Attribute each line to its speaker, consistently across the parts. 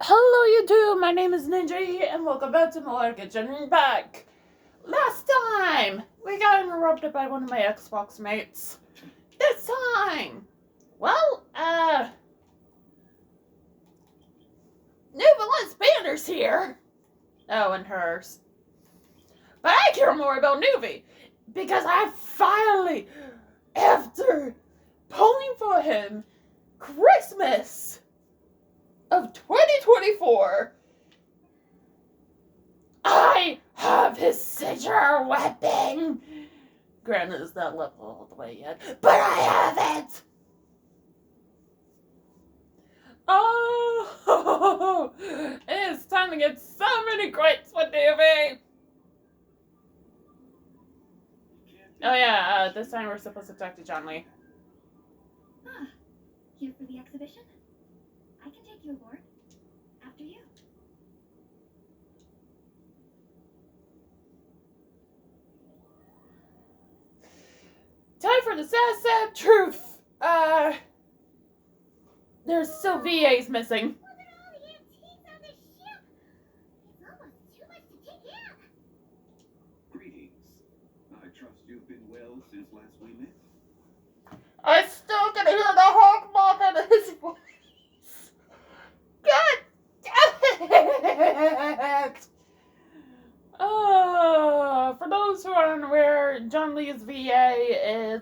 Speaker 1: Hello YouTube, my name is Ninja and welcome back to more Genshin back. Last time, we got interrupted by one of my Xbox mates. This time, well, Nuvalis Banner's here. Oh, and hers. But I care more about Nuvi, because I finally, after pulling for him Christmas of 2024, I have his signature weapon! Granted, it's not level all the way yet, but I have it! Oh! It's time to get so many greats with DV! Oh yeah, this time we're supposed to talk to John Lee.
Speaker 2: Here for the exhibition? I can take you aboard. After you.
Speaker 1: Time for the sad truth. There's still VAs missing.
Speaker 2: Look at all the antiques on this ship. It's almost too much to take in.
Speaker 3: Greetings. I trust you've been well since last we met.
Speaker 1: I still can hear the hawk moth in his voice. God damn it! For those who are unaware, John Lee's VA is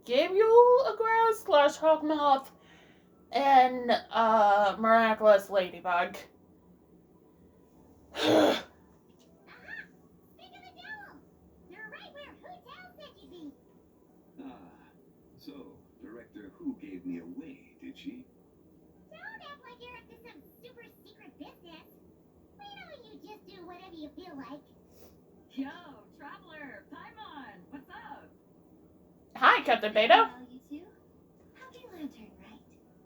Speaker 1: Gabriel Agra / Hawk Moth and Miraculous Ladybug.
Speaker 2: Speak of the devil. You're right where Hu Tao said you'd be.
Speaker 3: So, Director Who gave me away, did she?
Speaker 2: Don't act like you're up to some super secret business. We know you just do whatever you feel like.
Speaker 4: Yo, Traveler, Paimon, what's up?
Speaker 1: Hi, Captain Beto.
Speaker 2: Hello, you two. Happy Lantern, right?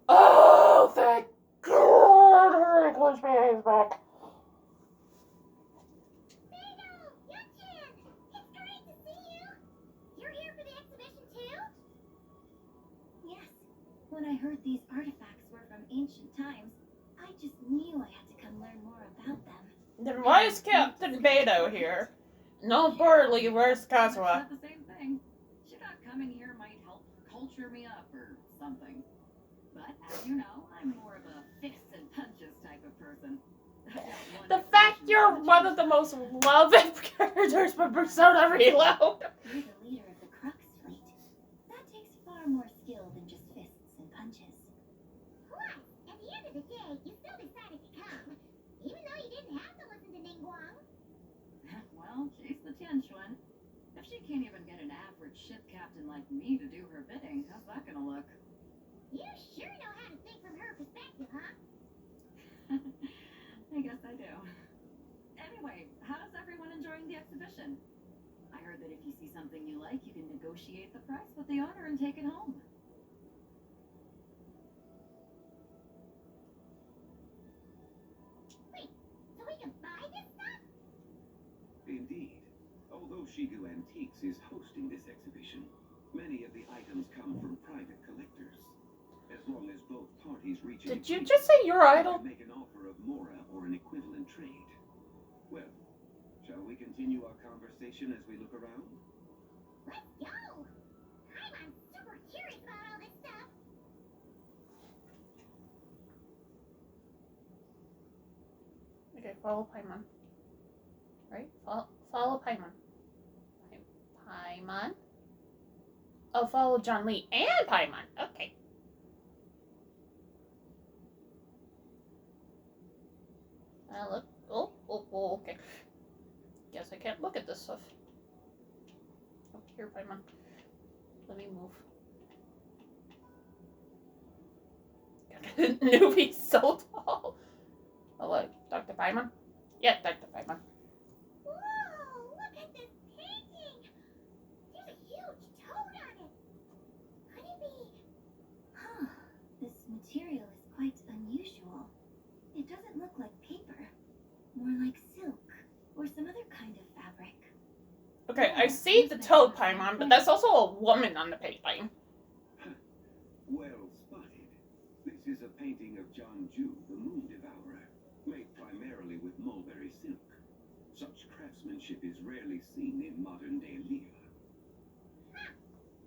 Speaker 1: Oh, thank God! Her English VA is back.
Speaker 2: Beto! Genshin! It's great to see you! You're here for the exhibition too? Yes. When I heard these artifacts were from ancient times, I just knew I had to come learn more about them.
Speaker 1: Then why is Captain Beto here? No, Burley, where's Kazuha?
Speaker 4: Said the same thing. She thought coming here might help culture me up or something. But as you know, I'm more of a fists and punches type of person.
Speaker 1: The fact you're one of the most loved characters from Persona Reload.
Speaker 2: You're the leader of the Crux fleet. That takes far more skill than just fists and punches. Plus, at the end of the day, you still decided to come, even though you didn't have to listen to Ningguang.
Speaker 4: Well, she's the Tianquan. If she can't even get an average ship captain like me to do her bidding, how's that gonna look?
Speaker 2: You sure know how to think from her perspective, huh?
Speaker 4: I guess I do. Anyway, how's everyone enjoying the exhibition? I heard that if you see something you like, you can negotiate the price with the owner and take it home.
Speaker 2: Wait, so we can buy this stuff?
Speaker 3: Indeed. Although Shigu Antiques is hosting this exhibition, many of the items come from private collectors. As long as both parties reach
Speaker 1: Did you just say your idol?
Speaker 3: make an offer of mora or an equivalent trade. Well, shall we continue our conversation as we look around?
Speaker 2: Let's go! I'm super curious about all this stuff.
Speaker 1: Okay, follow Paimon. Right? Follow Paimon. Paimon? Oh, follow John Lee and Paimon. Okay. Look. Oh, okay. Guess I can't look at this stuff. Oh, here, Paimon. Let me move. Newbie's so tall. Oh, look. Dr. Paimon? Yeah, Dr. Paimon.
Speaker 2: Whoa, look at this painting! There's a huge toad on it. Could it be? Huh, this material is quite unusual. It doesn't look like paper. More like silk, or some other kind of fabric.
Speaker 1: Okay, I see the toad Paimon, but that's also a woman on the painting.
Speaker 3: Well spotted. This is a painting of John Ju, the moon rarely seen in modern-day Liyue.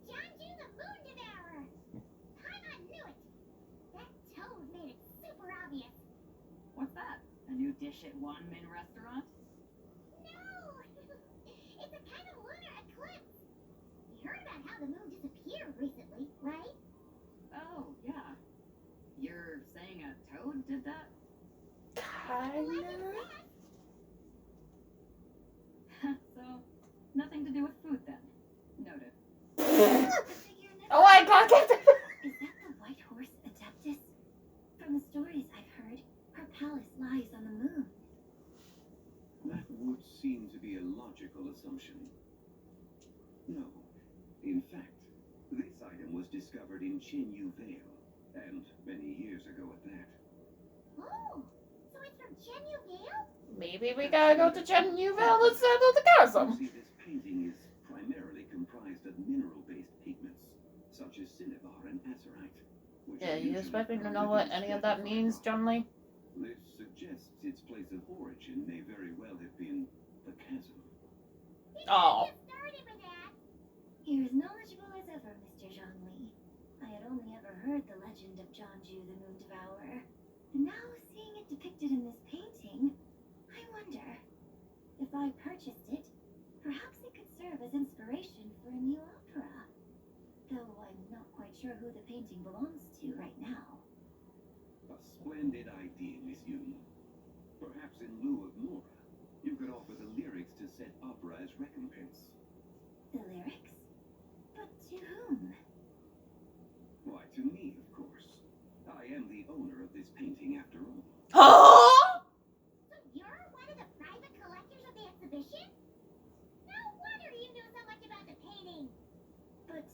Speaker 2: Tanjiro the Moon Devourer! I knew it! That toad made it super obvious.
Speaker 4: What's that? A new dish at One Min restaurant?
Speaker 2: No! It's a kind of lunar eclipse. You heard about how the moon disappeared recently, right?
Speaker 4: Oh, yeah. You're saying a toad did that?
Speaker 1: Kinda.
Speaker 4: So, nothing to do with food then. Noted.
Speaker 1: Oh my god!
Speaker 2: Is that the white horse adepts? From the stories I've heard, her palace lies on the moon.
Speaker 3: That would seem to be a logical assumption. No. In fact, this item was discovered in Liyue Vale, and many years ago at that.
Speaker 2: Oh, so it's from Genshin Vale?
Speaker 1: Maybe we gotta go to Genshin Vale instead of the
Speaker 3: You
Speaker 1: chasm.
Speaker 3: see, this painting is primarily comprised of mineral-based pigments, such as cinnabar and azurite. Which
Speaker 1: Yeah,
Speaker 3: are
Speaker 1: you
Speaker 3: usually
Speaker 1: expect me to
Speaker 3: found
Speaker 1: know
Speaker 3: in
Speaker 1: what
Speaker 3: its
Speaker 1: any of that
Speaker 3: stratified
Speaker 1: means,
Speaker 3: rock.
Speaker 1: Junley?
Speaker 3: This suggests its place of origin may very well have been the chasm.
Speaker 1: Oh.
Speaker 2: Get started with that. You're as knowledgeable as ever, Mr. Zhongli. I had only ever heard the legend of Jianzhu the Moon Devourer. And now seeing it depicted in this painting, I wonder, if I purchased it, perhaps it could serve as inspiration for a new opera. Though I'm not quite sure who the painting belongs to right now.
Speaker 3: A splendid idea, Miss Yoon. Perhaps in lieu of Mora, you could offer the lyrics to said opera as recompense.
Speaker 2: The lyrics? But to whom?
Speaker 3: Why, to me, of course. I am the owner of this painting after all.
Speaker 1: Huh?
Speaker 2: So you're one of the private collectors of the exhibition? No wonder you knew so much about the painting. But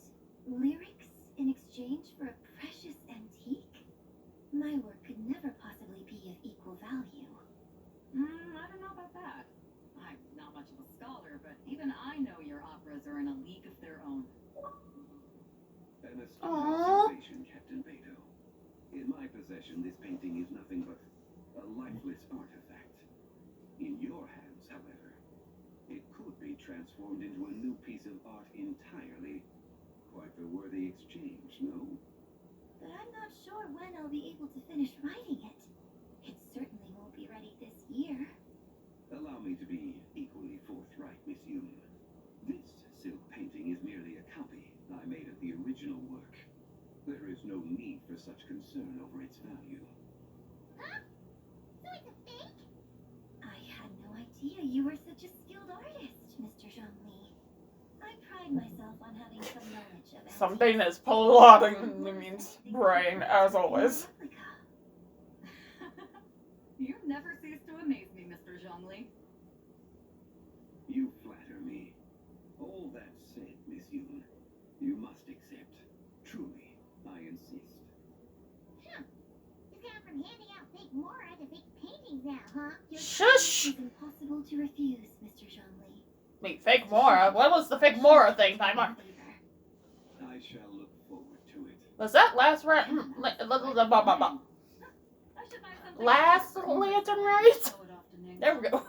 Speaker 2: lyrics in exchange for a precious antique? My work could never possibly be of equal value.
Speaker 4: I don't know about that. I'm not much of a scholar, but even I know your operas are in a league of their own.
Speaker 3: An astute
Speaker 1: Aww.
Speaker 3: observation, Captain Beto. In my possession, this painting is nothing but a lifeless artifact. In your hands, however, it could be transformed into a new piece of art entirely. Quite a worthy exchange, no?
Speaker 2: But I'm not sure when I'll be able to finish writing it. It certainly won't be ready this year.
Speaker 3: Allow me to be equally forthright, Miss Yoon. This silk painting is merely a copy I made of the original work. There is no need for such concern over its value.
Speaker 2: Huh? So it's a fake? I had no idea you were such a skilled artist, Mr. Zhongli. I pride myself on having some knowledge of
Speaker 1: Something is plotting means brain, as always.
Speaker 4: You never cease to amaze me, Mr. Zhongli.
Speaker 3: You flatter me. All that said, Miss Yoon, you must accept. Truly, I insist.
Speaker 2: Huh. You've gone from handing out fake Mora to fake paintings now, huh? Your
Speaker 1: Shush!
Speaker 2: It's impossible to refuse, Mr. Zhongli.
Speaker 1: Wait, fake Mora? What was the fake Mora thing, Paimon?
Speaker 3: I shall look forward to it.
Speaker 1: Was that last
Speaker 4: I should buy something
Speaker 1: last
Speaker 4: else.
Speaker 1: lantern right?
Speaker 4: Throw it off to Ning.
Speaker 1: There we go.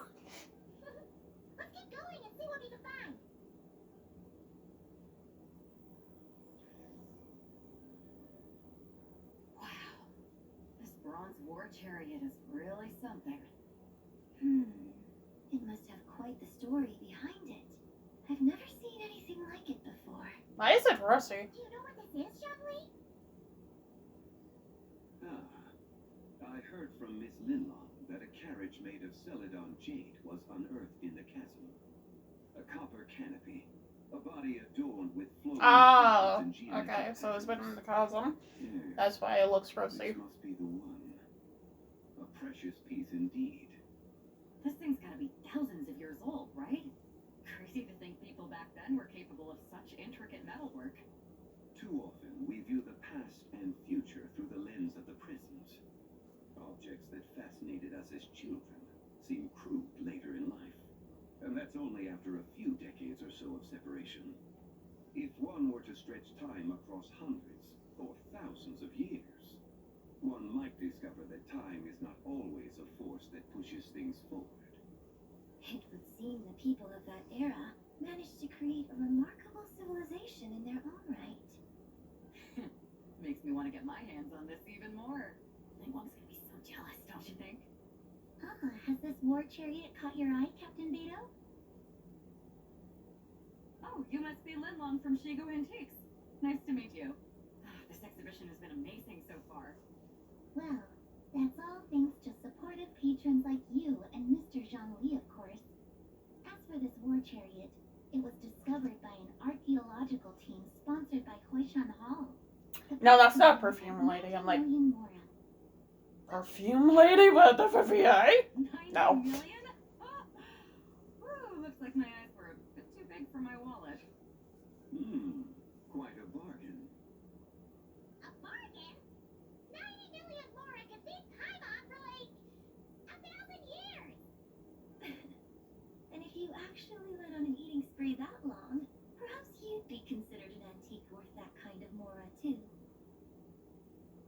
Speaker 2: Let's get going and see what we can find.
Speaker 4: Wow. This bronze war chariot is really something.
Speaker 2: It must have quite the story behind it. I've never seen anything like it before.
Speaker 1: Why is it rusty?
Speaker 2: Do you know what this is, Zhongli?
Speaker 3: I heard from Miss Linlong that a carriage made of Celadon jade was unearthed in the chasm. A copper canopy, a body adorned with floating
Speaker 1: Oh,
Speaker 3: and geometric
Speaker 1: okay, so it's been in the
Speaker 3: patterns.
Speaker 1: chasm.
Speaker 3: Yes,
Speaker 1: That's why it looks rusty.
Speaker 3: this must be the one. A precious piece indeed.
Speaker 4: This thing's gotta be thousands of years old, right? Crazy to think people back then were capable of such intricate metalwork.
Speaker 3: Too often, we view the past and future through the lens of the present. Objects that fascinated us as children seem crude later in life. And that's only after a few decades or so of separation. If one were to stretch time across hundreds or thousands of years, one might discover that time is not always a force that pushes things forward.
Speaker 2: It would seen the people of that era manage to create a remarkable civilization in their own right.
Speaker 4: Makes me want to get my hands on this even more. Lingwang's gonna be so jealous, don't you think?
Speaker 2: Has this war chariot caught your eye, Captain Beto?
Speaker 4: Oh, you must be Linlong from Shigo Antiques. Nice to meet you. This exhibition has been amazing so far.
Speaker 2: Well, that's all thanks to supportive patrons like you and Mr. Zhongli, of course. As for this war chariot, it was discovered by an archaeological team sponsored by Hoishan Hall.
Speaker 1: No, that's not Perfume Lady. I'm like, Perfume Lady with the VA?
Speaker 4: 90
Speaker 1: No.
Speaker 4: million? Woo, looks like my eyes were a bit too big for my wallet.
Speaker 3: Quite a bargain.
Speaker 2: A bargain? 90 million more could beat Paimon for like 1,000 years. And if you actually went on an eating spree that long, perhaps you'd be considered an antique worth that kind of mora too.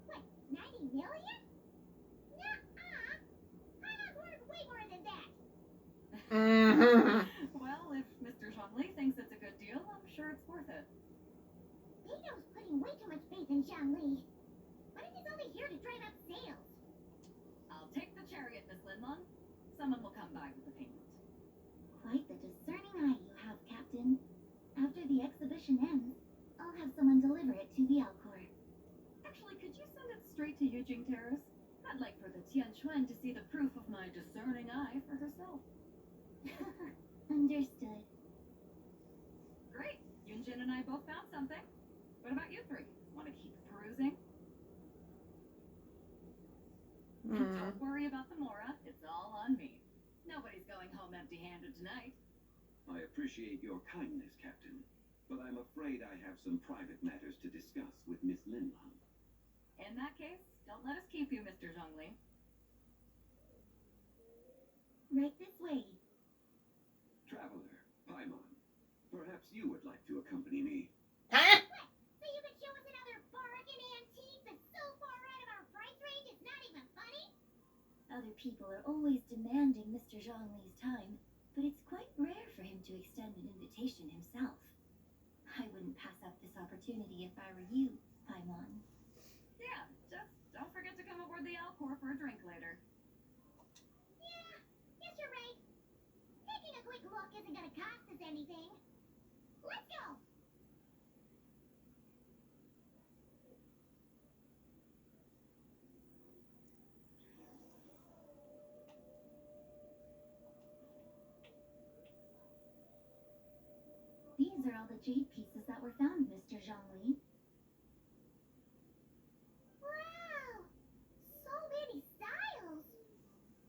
Speaker 2: What, 90 million? Nuh-uh. Paimon's worth way more than that.
Speaker 1: Mm-hmm.
Speaker 4: Well, if Mr. Zhongli thinks it's a good deal, I'm sure it's worth it.
Speaker 2: Beto's putting way too much faith in Zhongli. What if he's only here to drive up sales?
Speaker 4: I'll take the chariot, Miss Linlong. Someone will come by with the payment.
Speaker 2: Quite the discerning eye you have, Captain. After the exhibition ends, I'll have someone deliver it to the Alcor.
Speaker 4: Actually, could you send it straight to Yujing Terrace? I'd like for the Tianquan to see the proof of my discerning eye for herself.
Speaker 2: Understood.
Speaker 4: Great. Yunjin and I both found something. What about you three? Want to keep perusing? Don't worry about the mora. It's all on me. Nobody's going home empty-handed tonight.
Speaker 3: I appreciate your kindness, Captain, but I'm afraid I have some private matters to discuss with Miss Linlong.
Speaker 4: In that case, don't let us keep you, Mr. Zhongli.
Speaker 2: Right this way.
Speaker 3: Traveler, Paimon, perhaps you would like to accompany me.
Speaker 1: Huh?
Speaker 2: So you can show us another bargain antique that's so far out of our price range it's not even funny? Other people are always demanding Mr. Zhongli's time, but it's quite rare for him to extend an invitation himself. I wouldn't pass up this opportunity if I were you, Paimon.
Speaker 4: Yeah, just don't forget to come aboard the Alcor for a drink later.
Speaker 2: Yeah, guess you're right. Taking a quick look isn't gonna cost us anything. Let's go! These are all the jade pieces that were found, Mr. Zhongli. Wow! So many styles!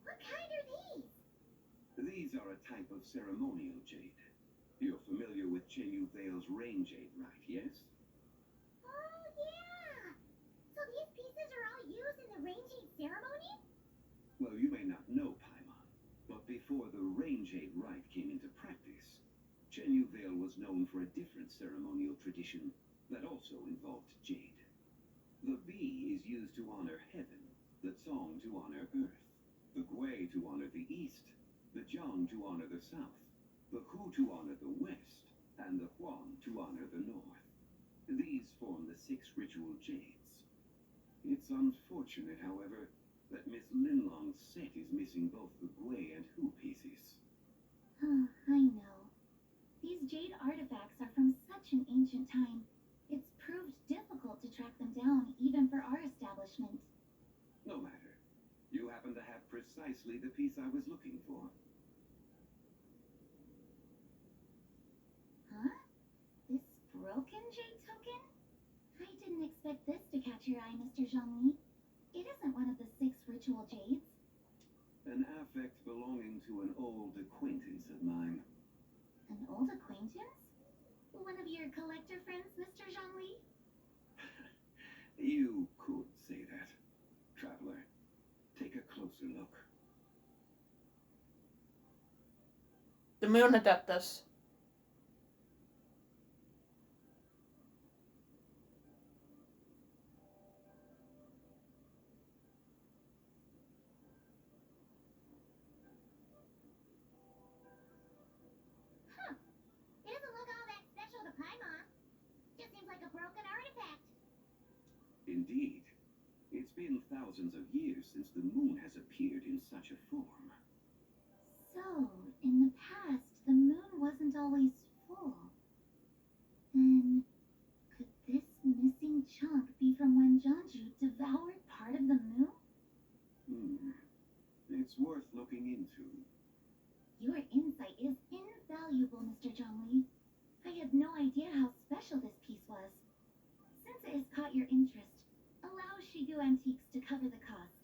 Speaker 2: What kind are these?
Speaker 3: These are a type of ceremonial jade. You're familiar with Chenyu Vale's rain jade, right, yes?
Speaker 2: Oh, yeah! So these pieces are all used in the rain jade ceremony?
Speaker 3: Well, you may not know, Paimon, but before the rain jade rite came into practice, Chenyu Vale was known for a different ceremonial tradition that also involved jade. The bee is used to honor heaven, the Tsong to honor earth, the Gui to honor the east, the Jiang to honor the south, the Hu to honor the west, and the Huang to honor the north. These form the 6 ritual jades. It's unfortunate, however, that Miss Linlong's set is missing both the Gui and Hu pieces.
Speaker 2: I know. These jade artifacts are from such an ancient time. It's proved difficult to track them down, even for our establishment.
Speaker 3: No matter. You happen to have precisely the piece I was looking for.
Speaker 2: Huh? This broken jade token? I didn't expect this to catch your eye, Mr. Zhongli. It isn't one of the 6 ritual jades.
Speaker 3: An affect belonging to an old acquaintance of mine.
Speaker 2: An old acquaintance? One of your collector friends, Mr. Zhongli?
Speaker 3: You could say that. Traveler, take a closer look.
Speaker 1: The Moon Adeptus.
Speaker 3: indeed. It's been thousands of years since the moon has appeared in such a form.
Speaker 2: So, in the past, the moon wasn't always full. Then, could this missing chunk be from when Janju devoured part of the moon?
Speaker 3: It's worth looking into.
Speaker 2: Your insight is invaluable, Mr. Zhongli. I had no idea how special this piece was. Since it has caught your interest, allow Shigu Antiques to cover the cost.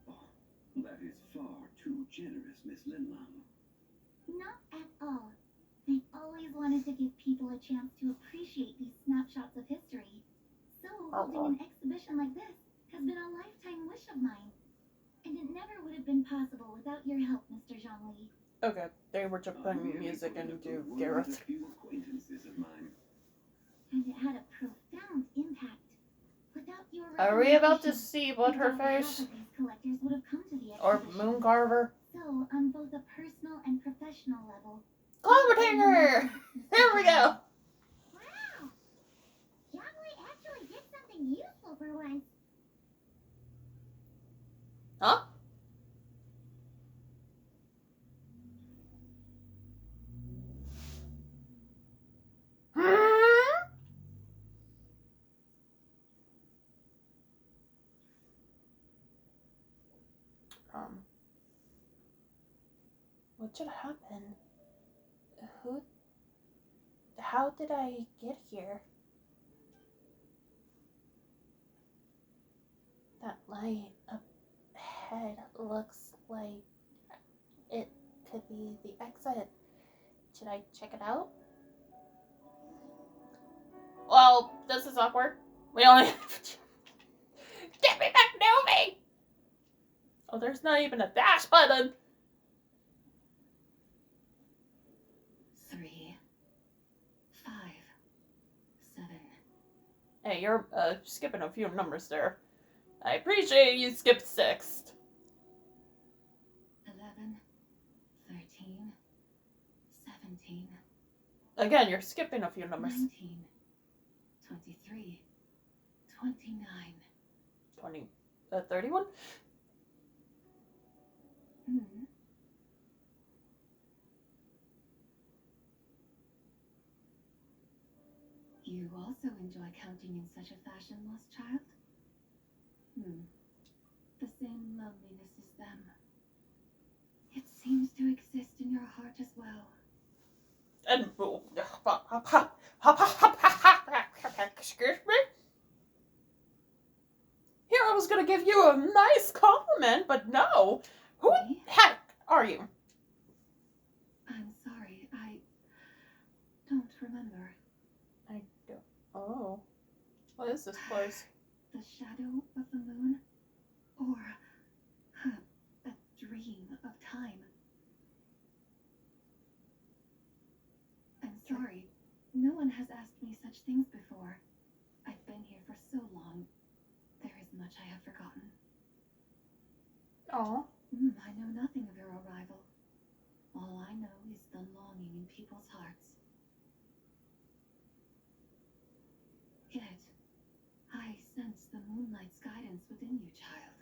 Speaker 3: Oh, that is far too generous, Miss Linlang.
Speaker 2: Not at all. I've always wanted to give people a chance to appreciate these snapshots of history. So holding an exhibition like this has been a lifetime wish of mine. And it never would have been possible without your help, Mr. Zhongli.
Speaker 1: Okay, they were just putting music into Gareth.
Speaker 3: A few acquaintances of mine.
Speaker 2: And it had a profound impact. Without your
Speaker 1: Are we about to
Speaker 2: recommendation,
Speaker 1: see what her
Speaker 2: about half
Speaker 1: face?
Speaker 2: of these collectors would have come to the
Speaker 1: Or
Speaker 2: exhibition.
Speaker 1: Moon Carver?
Speaker 2: So, on both a personal and professional level.
Speaker 1: Clovertanger! There we go!
Speaker 2: Wow! Zhongli actually did something useful for once.
Speaker 1: Huh? What should happen? How did I get here? That light up ahead looks like it could be the exit. Should I check it out? Well, this is awkward. We only get me back moving! Oh, there's not even a dash button!
Speaker 4: 3, 5, 7.
Speaker 1: Hey, you're skipping a few numbers there. I appreciate you skipped 6.
Speaker 4: 11, 13, 17,
Speaker 1: Again, you're skipping a few numbers.
Speaker 4: 19, 23, 29.
Speaker 1: 31?
Speaker 4: You also enjoy counting in such a fashion, lost child? The same loneliness as them. It seems to exist in your heart as well.
Speaker 1: And excuse me? Here I was gonna give you a nice compliment, but no. Who
Speaker 4: Me?
Speaker 1: the heck are you?
Speaker 4: I'm sorry, I don't remember.
Speaker 1: I don't. Oh. What is this place?
Speaker 4: The shadow of the moon? Or a dream of time? I'm sorry. No one has asked me such things before. I've been here for so long. There is much I have forgotten.
Speaker 1: Oh.
Speaker 4: I know nothing of your arrival. All I know is the longing in people's hearts. Yet, I sense the moonlight's guidance within you, child.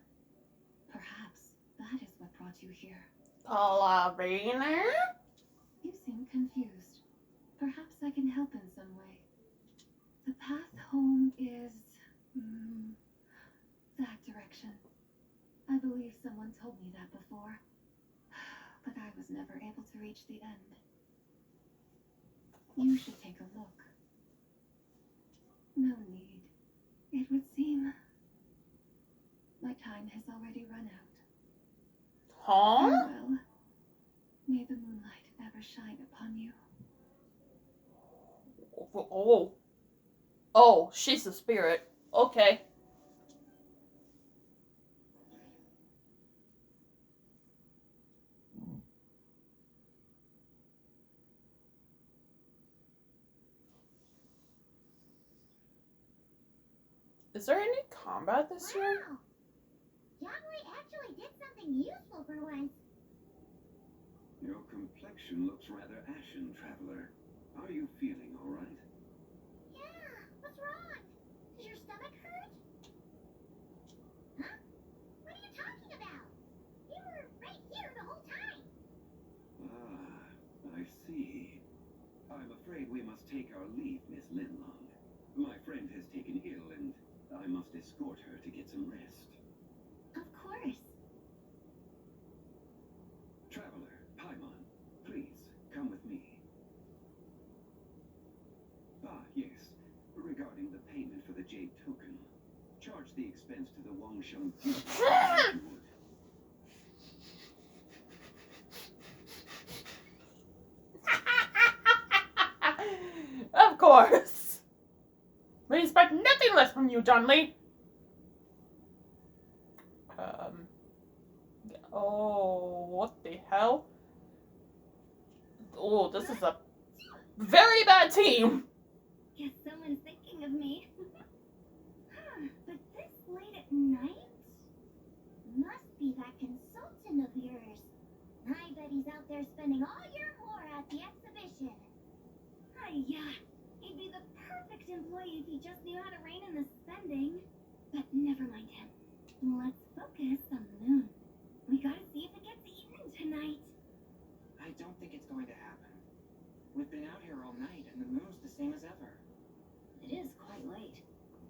Speaker 4: Perhaps that is what brought you here.
Speaker 1: Carabiner?
Speaker 4: You seem confused. Perhaps I can help in some way. The path home is that direction. I believe someone told me that before, but I was never able to reach the end. You should take a look. No need. It would seem my time has already run out.
Speaker 1: Huh?
Speaker 4: Farewell. May the moonlight ever shine upon you.
Speaker 1: Oh. Oh, she's a spirit. Okay. Is there any combat this year?
Speaker 2: Wow! Zhongli actually did something useful for once.
Speaker 3: Your complexion looks rather ashen, traveler. Are you feeling all right?
Speaker 2: Yeah, what's wrong? Does your stomach
Speaker 3: afraid we must take our leave, Miss Linlong. My friend has taken ill, and I must escort her to get some rest.
Speaker 2: Of course.
Speaker 3: Traveler, Paimon, please, come with me. Ah, yes. Regarding the payment for the Jade token, charge the expense to the Wangsheng Duke if you would.
Speaker 1: Of course. We expect nothing less from you, John Lee. Oh, what the hell? Oh, this is a very bad team.
Speaker 2: Guess someone's thinking of me. But this late at night? Must be that consultant of yours. I bet he's out there spending all year more at the exhibition. He'd be the perfect employee if he just knew how to rein in the spending. But never mind him. Let's focus on the moon. We gotta see if it gets eaten tonight.
Speaker 5: I don't think it's going to happen. We've been out here all night, and the moon's the same as ever.
Speaker 4: It is quite late,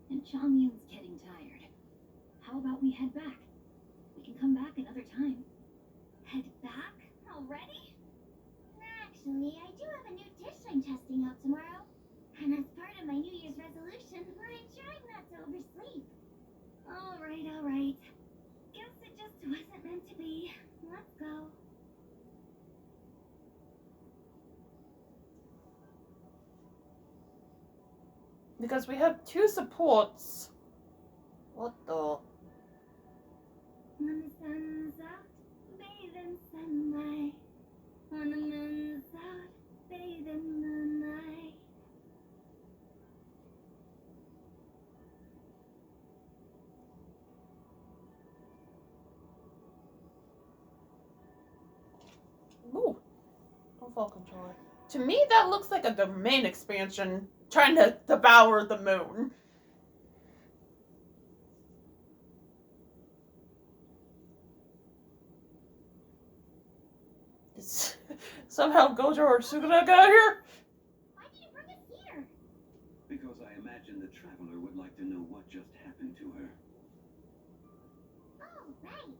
Speaker 4: and Changyun's getting tired. How about we head back? We can come back another time.
Speaker 2: Head back already? Actually, I do have a new dish I'm testing out tomorrow. And as part of my New Year's resolution, I'm trying not to oversleep. All right. Guess it just wasn't meant to be. Let's go.
Speaker 1: Because we have two supports. What the?
Speaker 2: When the sun's out, bathe in sunlight. When the moon's out, bathe in the night.
Speaker 1: Ooh. Don't fall controller. To me, that looks like a domain expansion trying to devour the moon. Somehow Gojo or Suguna got here?
Speaker 2: Why did you bring us here?
Speaker 3: Because I imagine the traveler would like to know what just happened to her.
Speaker 2: Oh, right.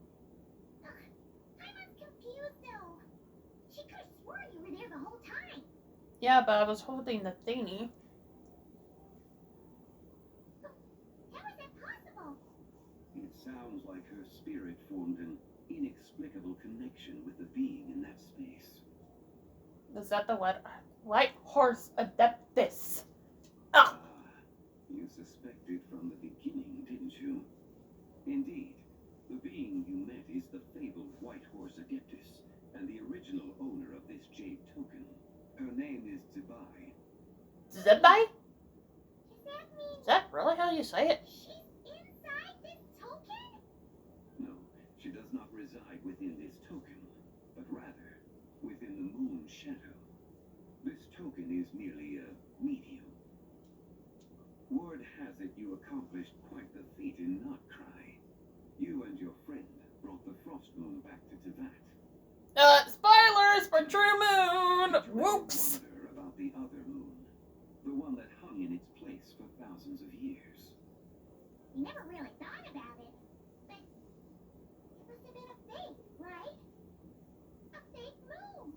Speaker 2: I'm confused though. She could have sworn you were there the whole time.
Speaker 1: Yeah, but I was holding the thingy.
Speaker 2: How is that possible?
Speaker 3: It sounds like her spirit formed an inexplicable connection with the being in that space.
Speaker 1: Is that the white horse adepts? Ah!
Speaker 3: You suspected from the beginning, didn't you? Indeed, the being you met is the fabled White Horse Adeptus, and the original owner of this jade token. Her name is Zibai.
Speaker 1: Zibai?
Speaker 2: Does that mean
Speaker 1: Is that really how you say it?
Speaker 2: she's inside this token?
Speaker 3: No, she does not reside within this token, but rather within the moon's shadow. This token is merely a medium. Word has it you accomplished quite the feat in Notcry. You and your friend brought the Frost Moon back to Teyvat.
Speaker 1: Spoilers for True Moon!
Speaker 3: Did you ever
Speaker 1: Whoops!
Speaker 3: wonder about the other moon? The one that hung in its place for thousands of years.
Speaker 2: We never really thought about it. But it must have been a fake, right? A fake moon.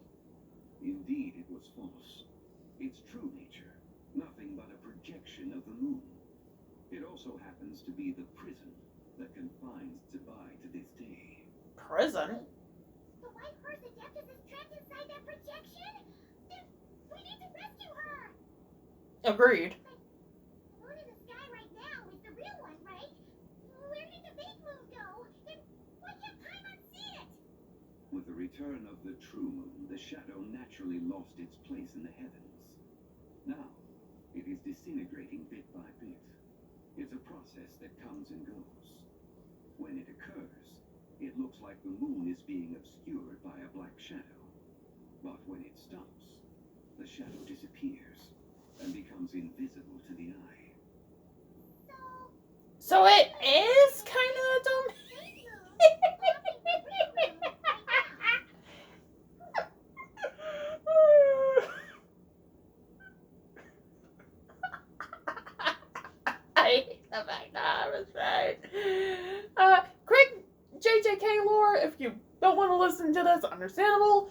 Speaker 3: Indeed, it was false. Its true nature, nothing but a projection of the moon. It also happens to be the prison that confines Zibai to this day.
Speaker 1: Prison?
Speaker 2: The White Horse Adeptus is trapped inside that projection? Then we need to rescue her!
Speaker 1: Agreed.
Speaker 2: The moon in the sky right now is the real one, right? Where did the fake moon go? And why can't Paimon see it?
Speaker 3: With the return of the true moon, the shadow naturally lost its place in the heavens. Now, it is disintegrating bit by bit. It's a process that comes and goes. When it occurs, it looks like the moon is being obscured by a black shadow. But when it stops, the shadow disappears and becomes invisible to the eye.
Speaker 1: So it is kind of a domain. JK lore. If you don't want to listen to this, understandable.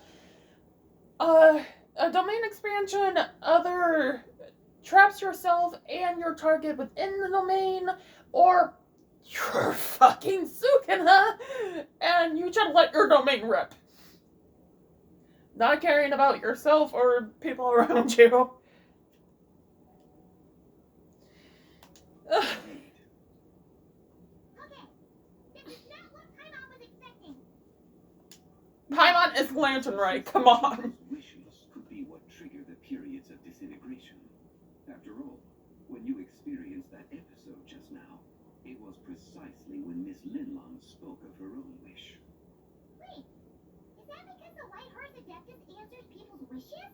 Speaker 1: A domain expansion either traps yourself and your target within the domain, or you're fucking Sukuna and you just let your domain rip. Not caring about yourself or people around you. Ugh.
Speaker 2: Okay, this is not what Paimon was expecting.
Speaker 1: Paimon is Lantern Ray, come on.
Speaker 3: Wishes could be what trigger the periods of disintegration. After all, when you experienced that episode just now, it was precisely when Miss Linlong spoke of her own wish.
Speaker 2: Wait, is that because the White Horse Adeptus answers people's wishes?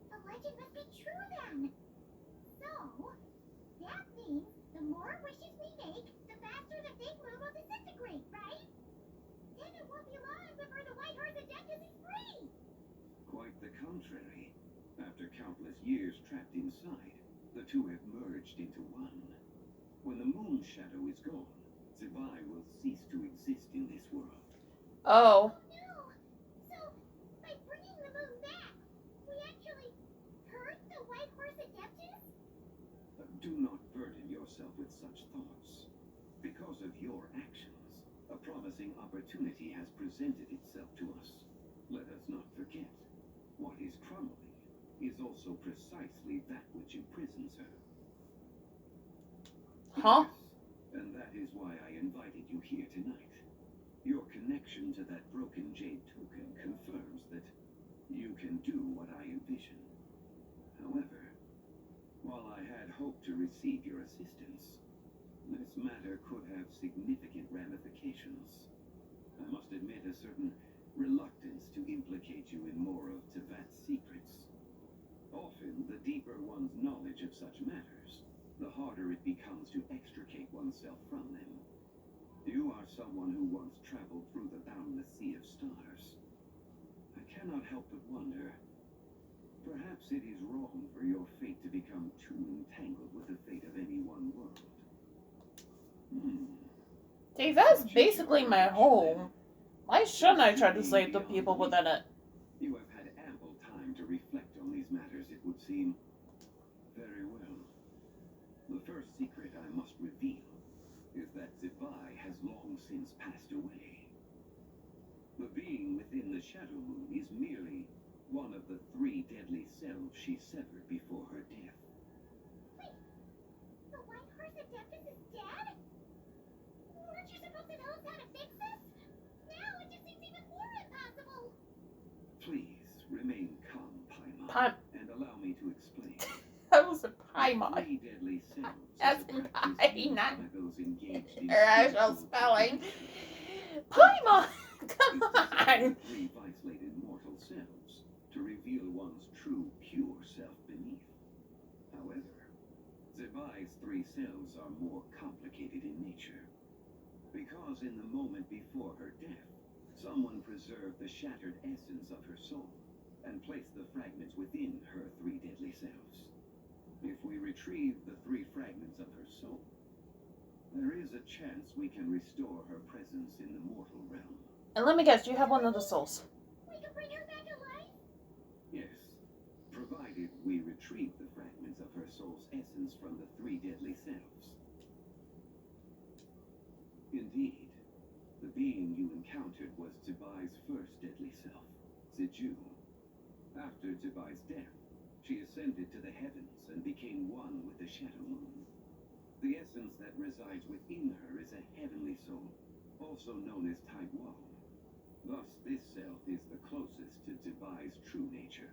Speaker 2: The legend must be true then. So, that means the more wishes we make, the faster the big moon will disintegrate, right? Then it won't be long before the White Horse Adeptus is free.
Speaker 3: Quite the contrary. After countless years trapped inside, the two have merged into one. When the moon shadow is gone, Zibai will cease to exist in this world.
Speaker 1: Oh.
Speaker 2: No! So, by bringing the moon back, we actually hurt the White Horse Adeptus?
Speaker 3: Do not burden yourself with such thoughts. Because of your actions, a promising opportunity has presented itself to us. Let us not forget, what is crumbling is also precisely that which imprisons her.
Speaker 1: Huh?
Speaker 3: Yes, and that is why I invited you here tonight. Your connection to that broken jade token confirms that you can do what I envision. However, while I had hoped to receive your assistance, this matter could have significant ramifications. I must admit a certain reluctance to implicate you in more of Tevat's secrets. Often, the deeper one's knowledge of such matters, the harder it becomes to extricate oneself from them. You are someone who once traveled through the boundless sea of stars. I cannot help but wonder, perhaps it is wrong for your fate to become too entangled with the fate of any one world.
Speaker 1: See, that's basically my home. Why shouldn't I try to save the people within it?
Speaker 3: You have had ample time to reflect on these matters, it would seem. Very well. The first secret I must reveal is that Zibai has long since passed away. The being within the Shadow Moon is merely one of the 3 deadly selves she severed before her death.
Speaker 2: Wait, the White Horse Adeptus is dead? Weren't you supposed to tell us how to fix this? Now it just seems even more impossible.
Speaker 3: Please remain calm, Paimon,
Speaker 1: Paim-
Speaker 3: and allow me to explain.
Speaker 1: That was a Paimon.
Speaker 3: 3 deadly selves
Speaker 1: As
Speaker 3: is a
Speaker 1: in
Speaker 3: practice
Speaker 1: pie,
Speaker 3: used
Speaker 1: not
Speaker 3: by those engaged in
Speaker 1: her actual
Speaker 3: spiritual
Speaker 1: spelling.
Speaker 3: divination.
Speaker 1: Paimon! Come
Speaker 3: It's the
Speaker 1: on!
Speaker 3: 3 isolated mortal selves to reveal one's true, pure self beneath. However, Zibai's 3 selves are more complicated in nature. Because in the moment before her death, someone preserved the shattered essence of her soul and placed the fragments within her 3 deadly selves. If we retrieve the 3 fragments of her soul, there is a chance we can restore her presence in the mortal realm.
Speaker 1: And let me guess, you have one of the souls.
Speaker 2: We can bring her back to life?
Speaker 3: Yes, provided we retrieve the fragments of her soul's essence from the 3 deadly selves. Indeed, the being you encountered was Zibai's first deadly self, Ziju. After Zibai's death, she ascended to the heavens and became one with the Shadow Moon. The essence that resides within her is a heavenly soul, also known as Taiwan. Thus, this self is the closest to Zibai's true nature.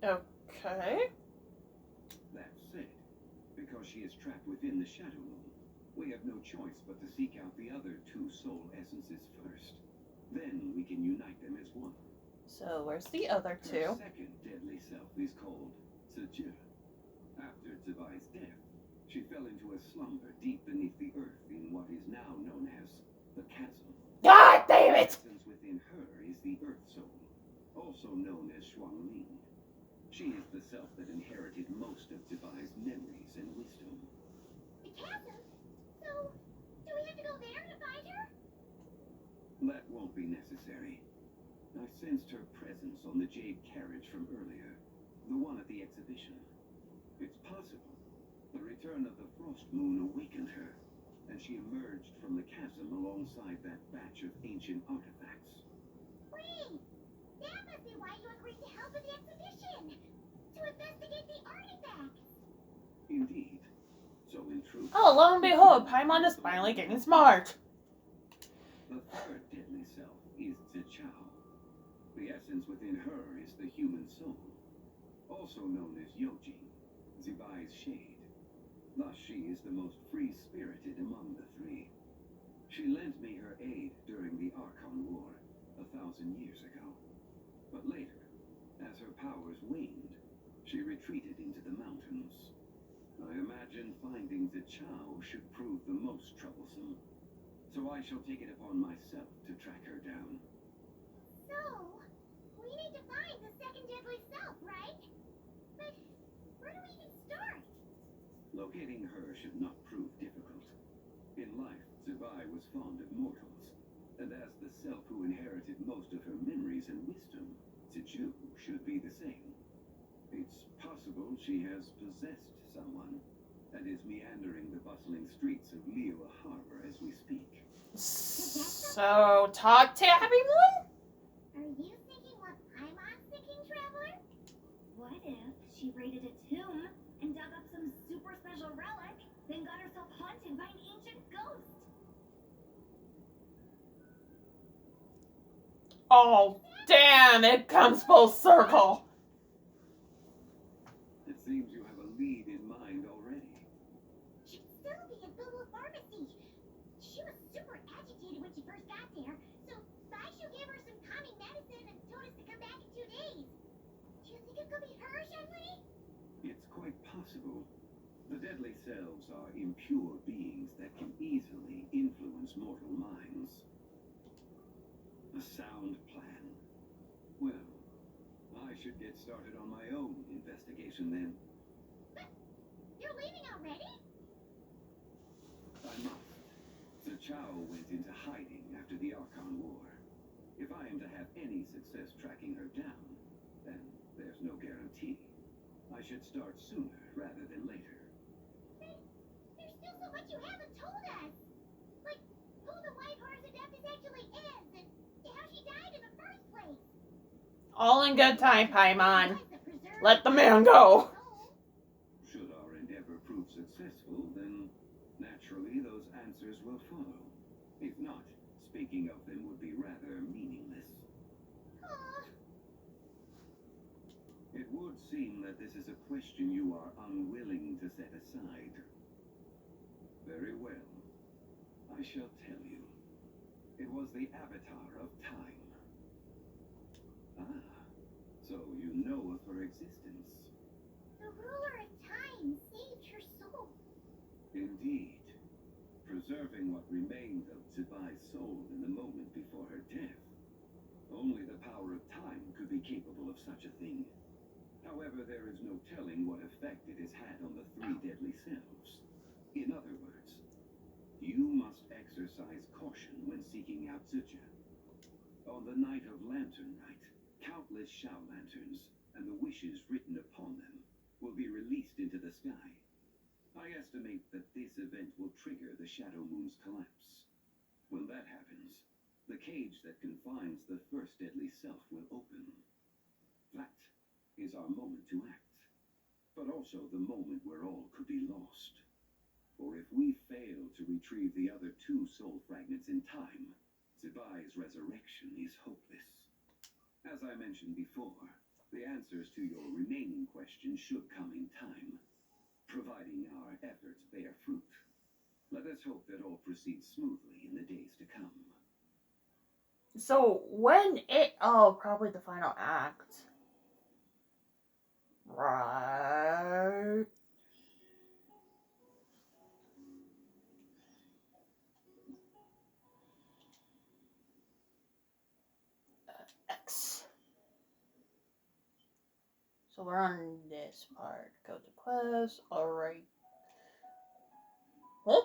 Speaker 1: Okay.
Speaker 3: That said, because she is trapped within the Shadow Moon, we have no choice but to seek out the other 2 soul essences first. Then we can unite them as one.
Speaker 1: So, where's the other
Speaker 3: Her
Speaker 1: 2?
Speaker 3: second deadly self is called Ziju. After Zibai's death, she fell into a slumber deep beneath the earth in what is now known as the Chasm.
Speaker 1: God damn
Speaker 3: The
Speaker 1: it!
Speaker 3: essence within her is the Earth Soul, also known as Shuangling. She is the self that inherited most of Zibai's memories and wisdom.
Speaker 2: The chasm? So,
Speaker 3: necessary. I sensed her presence on the jade carriage from earlier, the one at the exhibition. It's possible the return of the frost moon awakened her, and she emerged from the chasm alongside that batch of ancient artifacts.
Speaker 2: Wait! That must be why you agreed to help with the exhibition! To investigate the artifacts!
Speaker 3: Indeed. So in truth...
Speaker 1: Oh, lo and behold, Paimon is finally getting smart.
Speaker 3: The third deadly self is Zichao. The essence within her is the human soul, also known as Yoji, Zibai's shade. Thus she is the most free-spirited among the three. She lent me her aid during the Archon War 1,000 years ago. But later, as her powers waned, she retreated into the mountains. I imagine finding Zichao should prove the most troublesome. So I shall take it upon myself to track her down.
Speaker 2: So, we need to find the second deadly self, right? But where do we even start?
Speaker 3: Locating her should not prove difficult. In life, Zibai was fond of mortals, and as the self who inherited most of her memories and wisdom, Zichu should be the same. It's possible she has possessed someone, and is meandering the bustling streets of Liyue Harbor as we speak.
Speaker 1: So, talk to everyone?
Speaker 2: Are you thinking what Paimon's thinking, Traveler? What if she raided a tomb and dug up some super special relic, then got herself haunted by an ancient ghost?
Speaker 1: Oh, damn, it comes full circle.
Speaker 3: It seems you have a lead in mind already.
Speaker 2: She'd still be at Boo Pharmacy. She was super agitated when she first got there, so Baishu gave her some calming medicine and told us to come back in 2 days. Do you think it could be her, Shenhui?
Speaker 3: It's quite possible. The deadly selves are impure beings that can easily influence mortal minds. A sound plan. Well, I should get started on my own investigation then.
Speaker 2: But you're leaving already?
Speaker 3: I must. Zichao went into hiding after the Archon War. If I am to have any success tracking her down, then there's no guarantee. I should start sooner rather than later.
Speaker 2: But there's still so much you haven't told us. Like, who the White Horse Adepts actually is, and how she died in the first place.
Speaker 1: All in good time, Paimon.
Speaker 2: Besides the preserve
Speaker 1: Let the man go.
Speaker 2: soul.
Speaker 3: Should our endeavor prove successful, then naturally those answers will follow. If not, speaking of them would be rather meaningless.
Speaker 2: Aw,
Speaker 3: It would seem that this is a question you are unwilling to set aside. Very well. I shall tell you. It was the Avatar of Time. Ah, so you know of her existence.
Speaker 2: the ruler of time saved her soul.
Speaker 3: Indeed. Preserving what remained of Zibai's soul in the moment before her death. Only the power of time could be capable of such a thing. However, there is no telling what effect it has had on the three deadly selves. In other words, you must exercise caution when seeking out Zuja. On the night of Lantern Night, countless Shao lanterns and the wishes written upon them will be released into the sky. I estimate that this event will trigger the Shadow Moon's collapse. When that happens, the cage that confines the first deadly self will open. That is our moment to act, but also the moment where all could be lost. For if we fail to retrieve the other two soul fragments in time, Zibai's resurrection is hopeless. As I mentioned before, the answers to your remaining questions should come in time, providing our efforts bear fruit. Let us hope that all proceeds smoothly in the days to come.
Speaker 1: So, when it... Oh, probably the final act. Right. X. So we're on this part. Go to quest. Alright. Huh?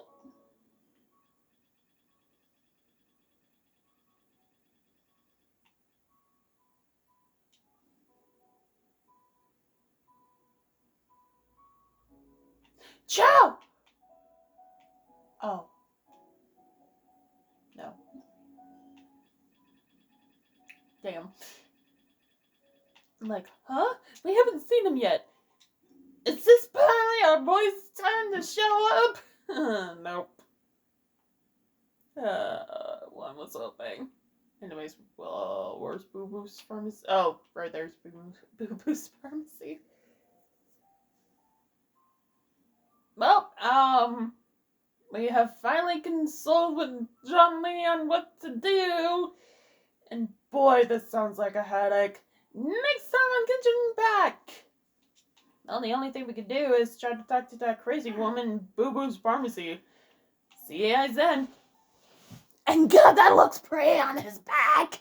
Speaker 1: Chow! Oh. No. Damn. I'm like, huh? We haven't seen him yet. Is this finally our boy's time to show up? Nope. One was hoping. Anyways, well, where's Boo Boo's pharmacy? Oh, right there's Boo Boo's pharmacy. Well, we have finally consulted with John Lee on what to do. And boy, this sounds like a headache. Next time on Genshin back. Well, the only thing we can do is try to talk to that crazy woman in Boo Boo's pharmacy. See you guys then. And God, that looks pretty on his back.